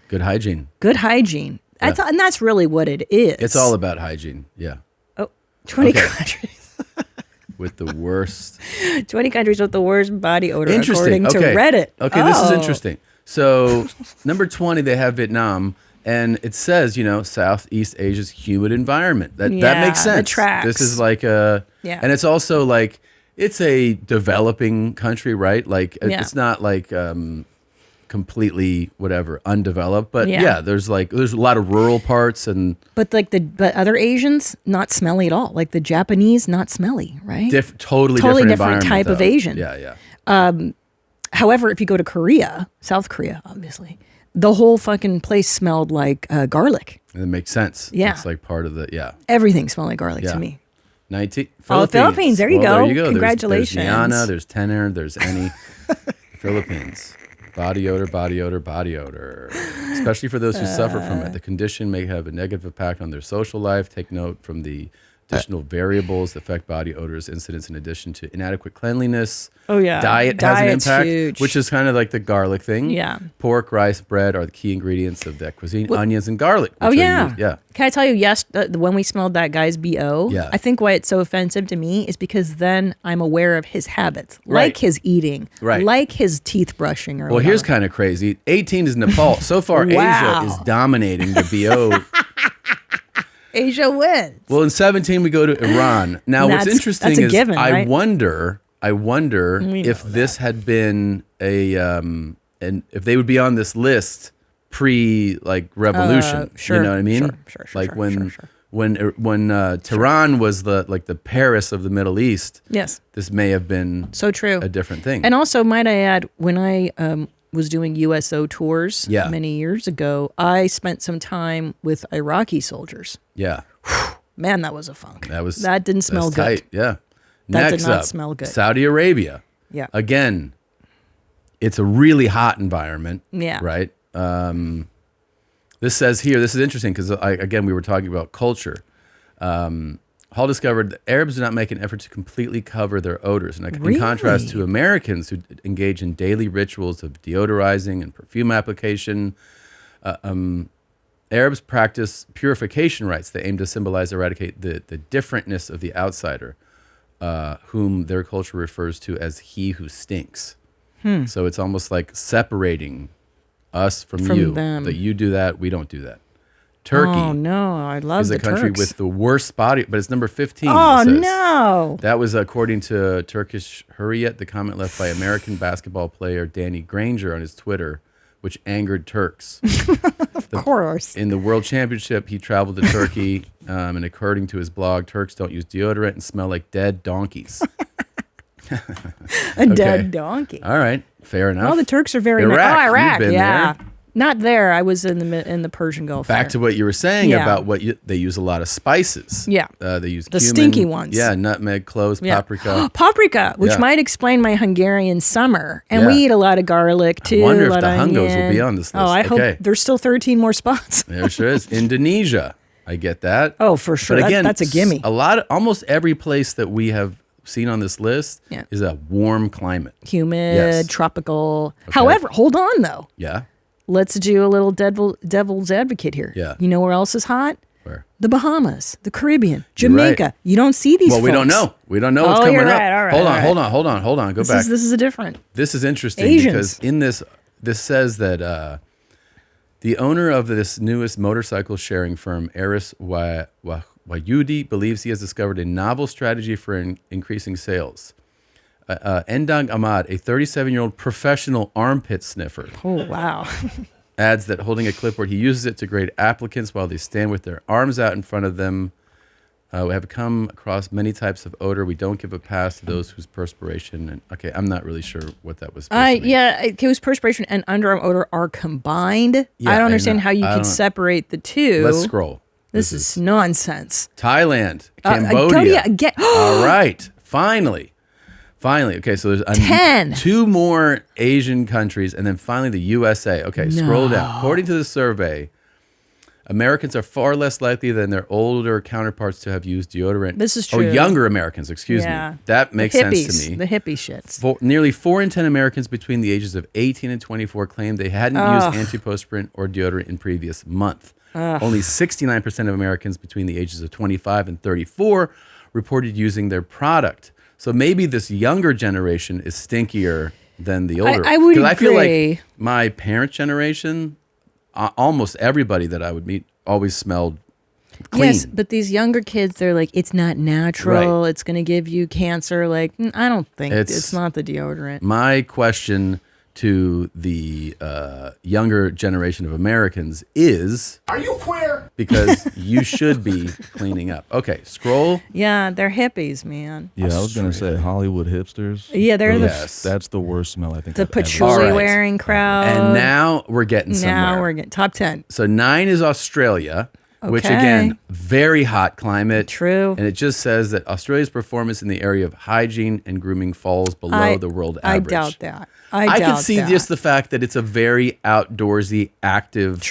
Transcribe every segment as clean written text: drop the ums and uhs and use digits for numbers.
Good hygiene. Good hygiene. And that's really what it is. It's all about hygiene. Yeah. Oh, 20 countries. With the worst. 20 countries with the worst body odor, Interesting. according to Reddit. Okay, this is interesting. So, number 20, they have Vietnam. And it says, Southeast Asia's humid environment. That makes sense. The tracks. This is like and it's also like, it's a developing country, right? Like, it's not like completely undeveloped. But there's a lot of rural parts But other Asians, not smelly at all. Like the Japanese, not smelly, right? Totally different type of Asian. Yeah. However, if you go to Korea, South Korea, obviously, the whole fucking place smelled like garlic. And it makes sense. Yeah. It's like part of the, Everything smelled like garlic to me. Philippines. There you go. There you go. Congratulations. There's Niana, there's Tenor, there's any. Philippines. Body odor, body odor, body odor. Especially for those who suffer from it. The condition may have a negative impact on their social life. Take note from the additional variables that affect body odors incidence in addition to inadequate cleanliness. Oh, yeah. Diet has an impact, huge. which is kind of like the garlic thing. Yeah. Pork, rice, bread are the key ingredients of that cuisine. Onions and garlic. Oh, yeah. Yeah. Can I tell you, when we smelled that guy's BO, I think why it's so offensive to me is because then I'm aware of his habits, like his eating, like his teeth brushing. Well, here's kind of crazy. 18 is Nepal. So far, Asia is dominating the BO. Asia wins. Well, in 17, we go to Iran. Now, what's interesting is given, I right? wonder if this had bwhen and if they would be on this list revolution. Sure, you know what I mean? Sure, like when Tehran was the Paris of the Middle East. Yes, this may have been so true. A different thing. And also, might I add, when I was doing USO tours many years ago, I spent some time with Iraqi soldiers. Yeah. Man, that was a funk. That didn't smell good. Tight. Yeah. That Next did not up, smell good. Saudi Arabia. Yeah. Again, it's a really hot environment. Yeah. Right. This says here, this is interesting because we were talking about culture. Hall discovered that Arabs do not make an effort to completely cover their odors. And in contrast to Americans who engage in daily rituals of deodorizing and perfume application, Arabs practice purification rites that aim to symbolize, eradicate the differentness of the outsider, whom their culture refers to as he who stinks. So it's almost like separating us from you. Them. That you do that, we don't do that. Turkey. Oh, no. I love the Turks. Is a country with the worst body, but it's number 15. Oh, no. That was according to Turkish Hurriyet, the comment left by American basketball player Danny Granger on his Twitter, which angered Turks. Of course. In the World Championship, he traveled to Turkey, and according to his blog, Turks don't use deodorant and smell like dead donkeys. Dead donkey. All right. Fair enough. Well, the Turks are very Iraq. You've been there. Not there. I was in the Persian Gulf. Back to what you were saying about they use a lot of spices. Yeah. They use the cumin, stinky ones. Yeah, nutmeg, cloves, paprika. Paprika, which might explain my Hungarian summer. And we eat a lot of garlic too. I wonder if the Hungos will be on this list. Oh, I hope there's still 13 more spots. There sure is. Indonesia. I get that. Oh, for sure. But again, that's a gimme. Almost every place that we have seen on this list is a warm climate. Humid, tropical. Okay. However, hold on though. Yeah. Let's do a little devil's advocate here. Yeah. You know where else is hot? Where? The Bahamas, the Caribbean, Jamaica. Right. You don't see these. Well, we don't know. We don't know what's coming up. All right, Hold on. Go back. This is a different. This is interesting Asians. Because in this says that the owner of this newest motorcycle sharing firm, Aris Wayudi, believes he has discovered a novel strategy for increasing sales. Endang Ahmad, a 37-year-old professional armpit sniffer. Oh, wow. Adds that holding a clipboard, he uses it to grade applicants while they stand with their arms out in front of them. We have come across many types of odor. We don't give a pass to those whose perspiration and I'm not really sure what that was supposed to mean. Whose perspiration and underarm odor are combined. Yeah, I don't understand how you can separate the two. Let's scroll. This is nonsense. Thailand, Cambodia. All right, finally. Okay, so there's 10. 2 more Asian countries, and then finally the USA. Okay, scroll down. According to the survey, Americans are far less likely than their older counterparts to have used deodorant. This is true. Oh, younger Americans, excuse me. That makes sense to me. The hippie shits. Nearly 4 in 10 Americans between the ages of 18 and 24 claimed they hadn't used antiperspirant or deodorant in previous month. Only 69% of Americans between the ages of 25 and 34 reported using their product. So maybe this younger generation is stinkier than the older. I would agree. Because I feel like my parents' generation, almost everybody that I would meet always smelled clean. Yes, but these younger kids, they're like, it's not natural. Right. It's going to give you cancer. Like, I don't think it's not the deodorant. My question to the younger generation of Americans is, are you queer? Because you should be cleaning up. Okay, scroll. Yeah, they're hippies, man. Yeah, I was going to say Hollywood hipsters. Yeah, they're that's the worst smell I think the patchouli wearing crowd. And now we're getting somewhere. Now we're getting top 10. So 9 is Australia. Okay. Which, again, very hot climate. True. And it just says that Australia's performance in the area of hygiene and grooming falls below the world average. I doubt that. I can see just the fact that it's a very outdoorsy, active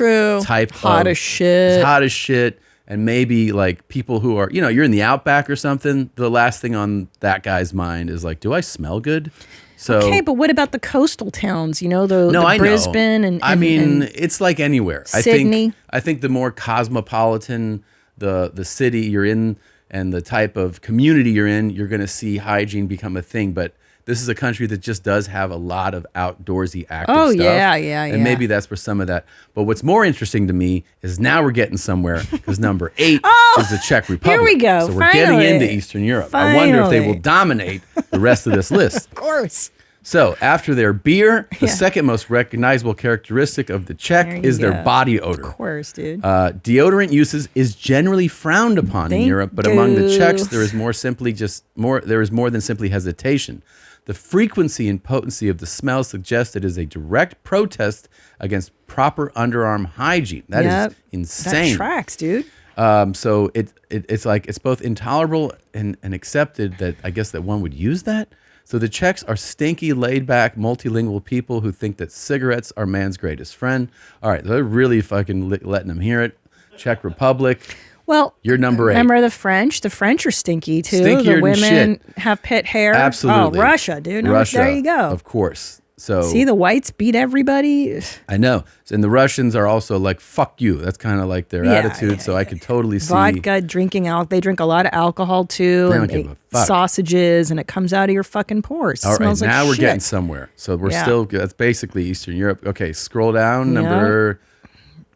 type hot as shit. It's hot as shit. And maybe like people who are, you're in the outback or something, the last thing on that guy's mind is like, do I smell good? So, okay, but what about the coastal towns? The Brisbane and I mean, it's like anywhere. Sydney. I think the more cosmopolitan the city you're in and the type of community you're in, you're going to see hygiene become a thing. But this is a country that just does have a lot of outdoorsy active stuff. Yeah. And maybe that's for some of that. But what's more interesting to me is now we're getting somewhere because number 8 is the Czech Republic. Here we go. So we're getting into Eastern Europe. I wonder if they will dominate the rest of this list. Of course. So after their beer, the second most recognizable characteristic of the Czech is their body odor. Of course, dude. Deodorant uses is generally frowned upon in Europe, but among the Czechs, there is more than simply hesitation. The frequency and potency of the smell suggests it is a direct protest against proper underarm hygiene. That is insane. That tracks, dude. So it's like it's both intolerable and accepted that I guess that one would use that. So the Czechs are stinky, laid-back, multilingual people who think that cigarettes are man's greatest friend. All right, they're really fucking letting them hear it. Czech Republic. Well, you're number 8. Remember the French? The French are stinky too. Stinkier the women than shit. have pit hair. Absolutely. Oh, Russia, dude. Russia, there you go. Of course. So see, the whites beat everybody. I know. And the Russians are also like, fuck you. That's kind of like their attitude. So I could totally see. Vodka, drinking out. They drink a lot of alcohol too. They don't give a fuck. Sausages, and it comes out of your fucking pores. All right, now we're shit. getting somewhere. So we're still, that's basically Eastern Europe. Okay, scroll down. Number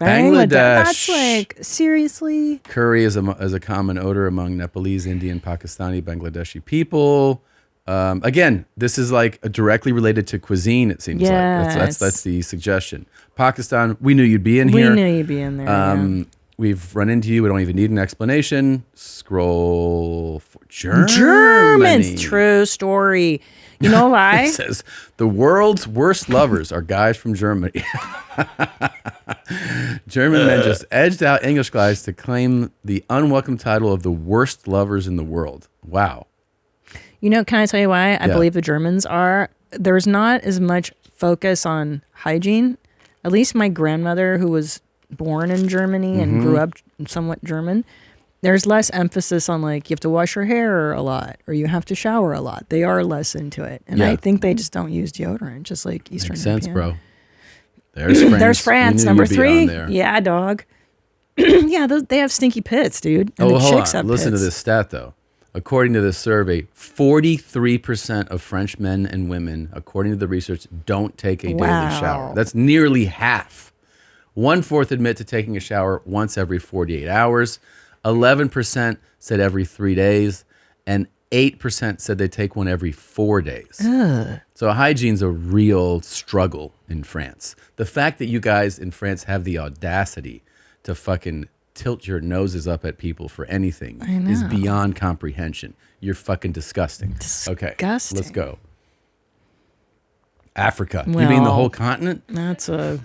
Bangladesh. That's like, seriously? Curry is a common odor among Nepalese, Indian, Pakistani, Bangladeshi people. Again, this is like directly related to cuisine, it seems like. That's the suggestion. Pakistan, we knew you'd be in here. We knew you'd be in there. We've run into you. We don't even need an explanation. Scroll for Germany. Germans, true story. You know why? It says, the world's worst lovers are guys from Germany. German men just edged out English guys to claim the unwelcome title of the worst lovers in the world. Wow. Can I tell you why I believe the Germans are? There's not as much focus on hygiene. At least my grandmother, who was born in Germany and grew up somewhat German, there's less emphasis on like you have to wash your hair a lot or you have to shower a lot. They are less into it. And I think they just don't use deodorant, just like Eastern European. Makes sense, bro. There's France. There's France, number 3. Yeah, dog. They have stinky pits, dude. And the chicks have Listen pits. to this stat, though. According to this survey, 43% of French men and women, according to the research, don't take a daily shower. That's nearly half. 1/4 admit to taking a shower once every 48 hours. 11% said every 3 days. And 8% said they take one every 4 days. So hygiene's a real struggle in France. The fact that you guys in France have the audacity to fucking tilt your noses up at people for anything is beyond comprehension. You're fucking disgusting. Okay, let's go. Africa. You mean the whole continent? That's a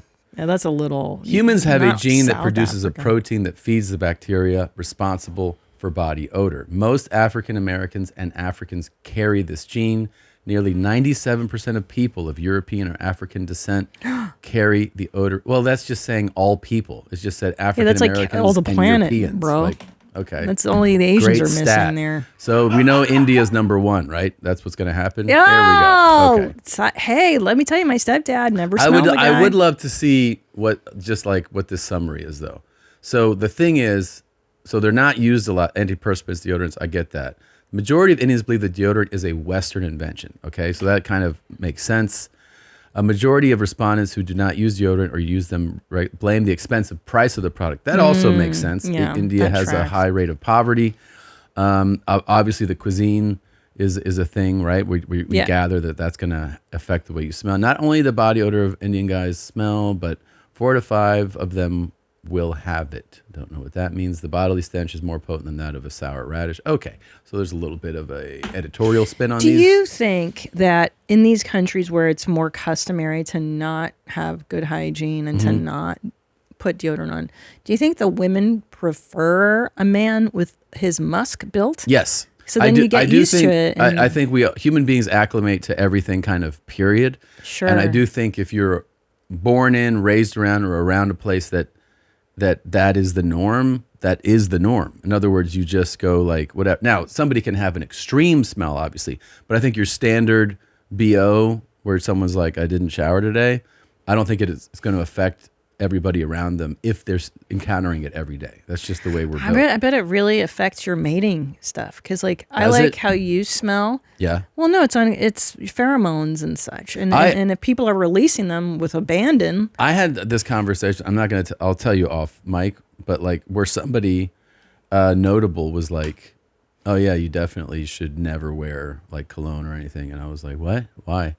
little. Humans have a gene that produces Africa. a protein that feeds the bacteria responsible for body odor. Most African Americans and Africans carry this gene. nearly 97% of people of European or African descent carry the odor. Well, that's just saying all people. It's just said African that's like Americans all the and planet, Europeans. bro. Like, okay. That's only the Asians Great are missing stat. there. So we know India's number one, right? That's what's going to happen. Oh, There we go. Okay. Hey, let me tell you, my stepdad never smelled a guy. I would love to see what this summary is, though. So the thing is, so they're not used a lot, antiperspirants, deodorants. I get that. The majority of Indians believe that deodorant is a Western invention. Okay, so that kind of makes sense. A majority of respondents who do not use deodorant or use them blame the expensive price of the product. That also makes sense. Yeah, India has a high rate of poverty. Obviously, the cuisine is a thing, right? We gather that that's going to affect the way you smell. Not only the body odor of Indian guys smell, but 4 to 5 of them will have it. Don't know what that means. The bodily stench is more potent than that of a sour radish. Okay, so there's a little bit of a editorial spin on these. Do you think that in these countries where it's more customary to not have good hygiene and to not put deodorant on, do you think the women prefer a man with his musk built? Yes. So then you get used to it. I think we human beings acclimate to everything kind of, period. Sure. And I do think if you're born in, raised around, or around a place that is the norm, that is the norm. In other words, you just go like whatever. Now, somebody can have an extreme smell, obviously, but I think your standard BO where someone's like, I didn't shower today, I don't think it's going to affect everybody around them if they're encountering it every day. That's just the way we're built. I bet it really affects your mating stuff because, like, I like how you smell. Yeah. Well, no, it's pheromones and such, and if people are releasing them with abandon. I had this conversation. I'm not gonna. I'll tell you off mic, but like where somebody notable was like, "Oh yeah, you definitely should never wear like cologne or anything," and I was like, "What? Why?"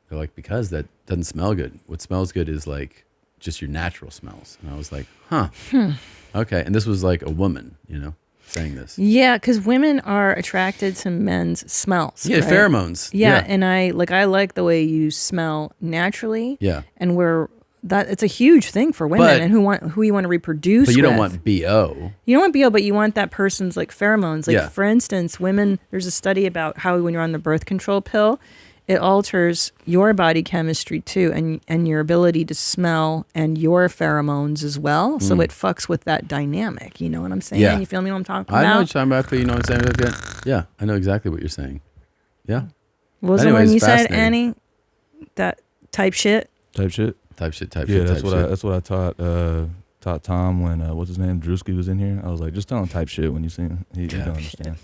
They're like, "Because that doesn't smell good. What smells good is like." Just your natural smells. And I was like, huh. Okay. And this was like a woman, saying this. Yeah, because women are attracted to men's smells. Yeah, right? pheromones. Yeah, and I like the way you smell naturally. Yeah. And it's a huge thing for women and who you want to reproduce. But you with. don't want BO. You don't want BO, but you want that person's like pheromones. Like Yeah. for instance, women, there's a study about how when you're on the birth control pill, it alters your body chemistry too, and your ability to smell and your pheromones as well. So it fucks with that dynamic. You know what I'm saying? Yeah. You feel me what I'm talking about? I know what you're talking about, but you know what I'm saying? Yeah, I know exactly what you're saying. Yeah. What was the Anyways, one you said, fascinating. Annie? That type shit? Type shit. Type shit. Yeah, that's what I taught Tom when what's his name, Drewski was in here. I was like, just tell him type shit when you see him. He gonna understand.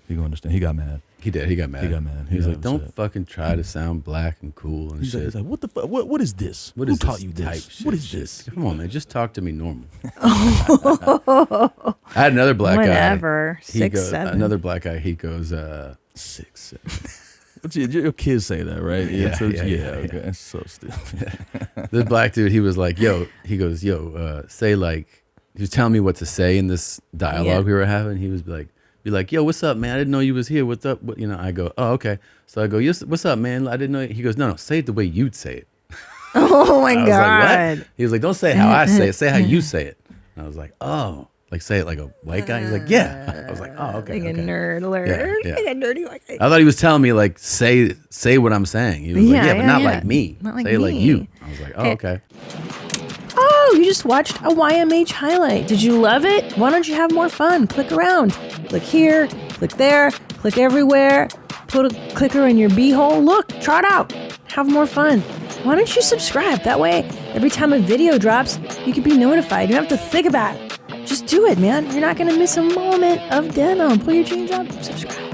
He gonna understand. He got mad. He did. He got mad. He was like, don't fucking try to sound black and cool and shit. He's like, what the fuck? What is this? What Who is taught this you type this? shit What is shit? this? Come on, man. Just talk to me normal. I had another black guy. Whatever. He 6, goes, 7. another black guy. He goes, 6, 7. Your kids say that, right? Yeah. Okay. That's so stupid. This black dude, he was like, he goes, say like, he was telling me what to say in this dialogue we were having. He was be like, yo, what's up, man? I didn't know you was here. What's up? I go, oh, okay. So I go, yes, what's up, man? I didn't know. He goes, no, say it the way you'd say it. Oh my I was God. like, what? He was like, don't say it how I say it. Say how you say it. And I was like, oh, like say it like a white guy. He's like, yeah. I was like, oh, okay. Like a okay. nerd alert. Yeah. Like a nerdy white guy. I thought he was telling me like, say what I'm saying. He was like, yeah, but not like me. Not like say it like me. you. I was like, oh, okay. Oh, you just watched a YMH highlight. Did you love it? Why don't you have more fun? Click around. Click here, click there, click everywhere. Put a clicker in your beehole. Look, try it out. Have more fun. Why don't you subscribe? That way, every time a video drops, you can be notified. You don't have to think about it. Just do it, man. You're not going to miss a moment of denim. Pull your jeans up, subscribe.